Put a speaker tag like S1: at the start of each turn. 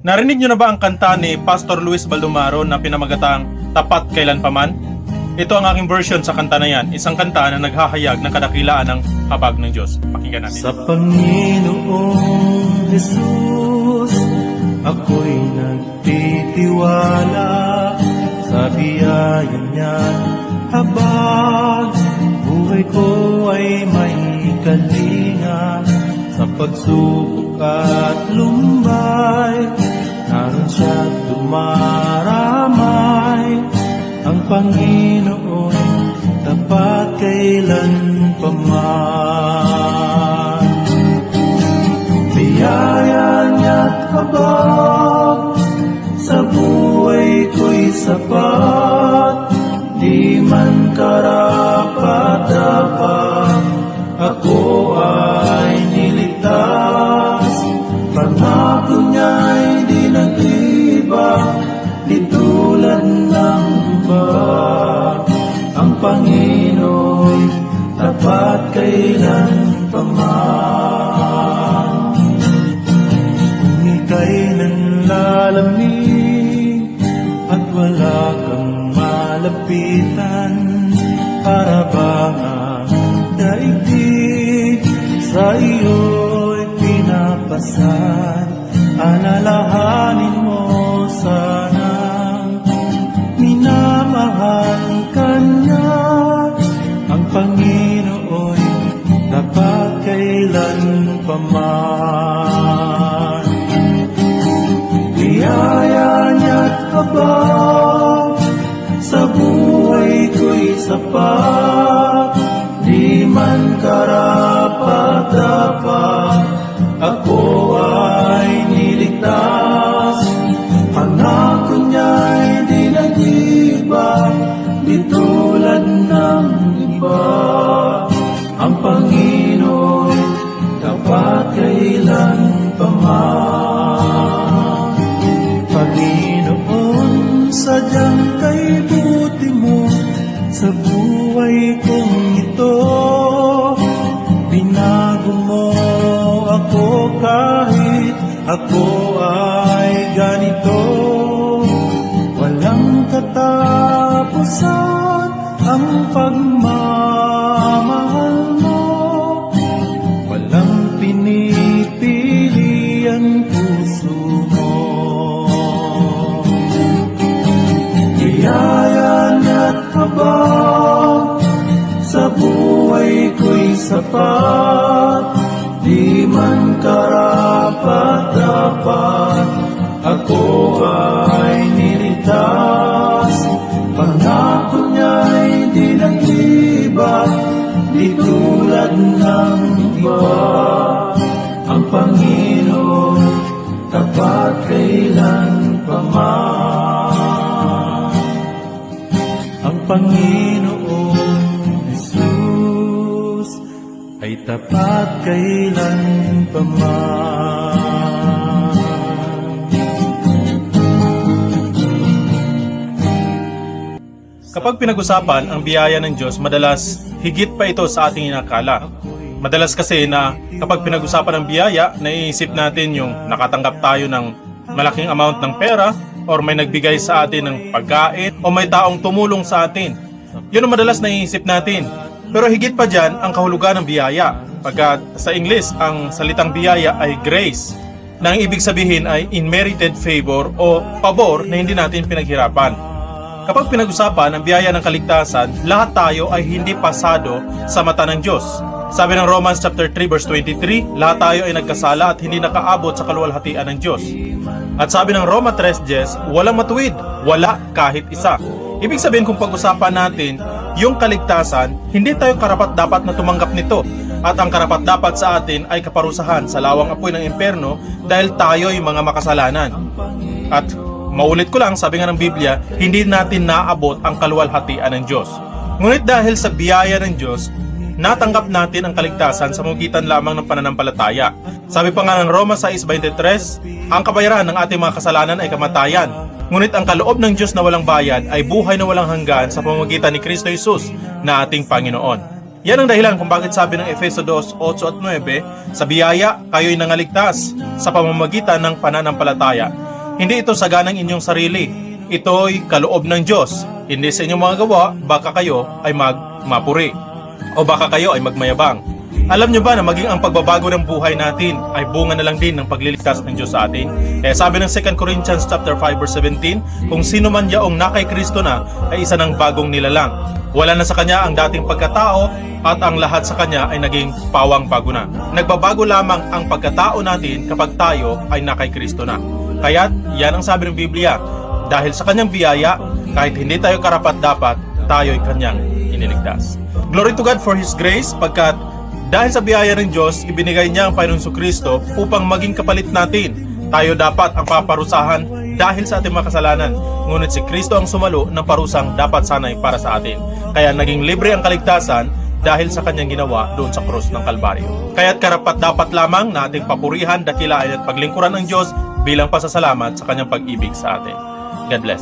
S1: Narinig nyo na ba ang kanta ni Pastor Luis Baldomaro na pinamagatang Tapat Kailanpaman? Ito ang aking version sa kanta na yan, isang kanta na naghahayag ng kadakilaan ng habag ng Diyos. Pakinggan natin.
S2: Sa Panginoong Jesus, ako'y nagtitiwala sa biyaya niya. Habang buhay ko ay may kalinga, sa pagsubok at lumbay, naroon siya dumaramay. Ang Panginoon tapat kailanpaman. Biyaya niya't habag sa buhay ko'y sapat, di man karapat-dapat ako ay niligtas. Pangako niya'y di nag-iba, di tulad ng iba. Ang Panginoon tapat kailanpaman. Kung ika'y nanlalamig at wala kang malapitan, para bang ang daigdig sa iyo'y pinapasan, alalahanin mo sanang minamahal ka niya. Ang Panginoon tapat kailanpaman. Biyaya niya't habag sa buhay ko'y sapat, di man karapat-dapat ako ay niligtas. Pangako niya'y di nag-iba, di tulad ng iba. Ang Panginoon tapat kailanpaman. Panginoon, sadyang kay buti mo sa buhay kong ito. Binago mo ako kahit ako ay ganito. Walang katapusan ang pagmamahal mo, walang pinipili ang puso mo. Biyaya niya't habag sa buhay ko'y sapat, di man karapat-dapat ako ay niligtas. Pangako niya'y di nag-iba, di tulad ng iba. Ang Panginoon tapat kailanpaman. Ang Panginoon Jesus ay tapat kailanpaman.
S1: Kapag pinag-usapan ang biyaya ng Diyos, madalas higit pa ito sa ating inakala. Madalas kasi na kapag pinag-usapan ang biyaya, naiisip natin yung nakatanggap tayo ng malaking amount ng pera, or may nagbigay sa atin ng pagkain, o may taong tumulong sa atin. Yun ang madalas naiisip natin. Pero higit pa dyan ang kahulugan ng biyaya. Pagka sa English, ang salitang biyaya ay grace, na ang ibig sabihin ay unmerited favor o pabor na hindi natin pinaghirapan. Kapag pinag-usapan ang biyaya ng kaligtasan, lahat tayo ay hindi pasado sa mata ng Diyos. Sabi ng Romans chapter 3 verse 23, lahat tayo ay nagkasala at hindi nakaabot sa kaluwalhatian ng Diyos. At sabi ng Roma 3:10, walang matuwid, wala kahit isa. Ibig sabihin kung pag-usapan natin yung kaligtasan, hindi tayo karapat-dapat na tumanggap nito. At ang karapat-dapat sa atin ay kaparusahan sa lawang apoy ng impyerno dahil tayo ay mga makasalanan. At maulit ko lang, sabi nga ng Biblia, hindi natin naabot ang kaluwalhatian ng Diyos. Ngunit dahil sa biyaya ng Diyos, natanggap natin ang kaligtasan sa pagitan lamang ng pananampalataya. Sabi pa nga ng Roma 6:23, ang kabayaran ng ating mga kasalanan ay kamatayan. Ngunit ang kaloob ng Diyos na walang bayad ay buhay na walang hanggan sa pamamagitan ni Kristo Jesus na ating Panginoon. Yan ang dahilan kung bakit sabi ng Efeso 2:8 at 9, sa biyaya kayo'y nangaligtas sa pamamagitan ng pananampalataya. Hindi ito saganang inyong sarili. Ito'y kaloob ng Diyos. Hindi sa inyong mga gawa, baka kayo ay magmapuri. O baka kayo ay magmayabang. Alam nyo ba na maging ang pagbabago ng buhay natin ay bunga na lang din ng pagliligtas ng Diyos sa atin? Kaya sabi ng 2 Corinthians chapter 5 verse 17, kung sino man yaong na kay Kristo na, ay isa ng bagong nilalang. Wala na sa kanya ang dating pagkatao at ang lahat sa kanya ay naging pawang bago na. Nagbabago lamang ang pagkatao natin kapag tayo ay na kay Kristo na. Kaya't yan ang sabi ng Biblia, dahil sa kanyang biyaya, kahit hindi tayo karapat-dapat, tayo'y kanyang iniligtas. Glory to God for His grace, pagkat dahil sa biyaya ng Diyos, ibinigay niya ang Panginoong Kristo upang maging kapalit natin. Tayo dapat ang paparusahan dahil sa ating mga kasalanan. Ngunit si Kristo ang sumalo ng parusang dapat sanay para sa atin. Kaya naging libre ang kaligtasan dahil sa kanyang ginawa doon sa krus ng Kalbaryo. Kaya't karapat dapat lamang na ating papurihan, dakilain at paglingkuran ng Diyos bilang pasasalamat sa kanyang pag-ibig sa atin. God bless.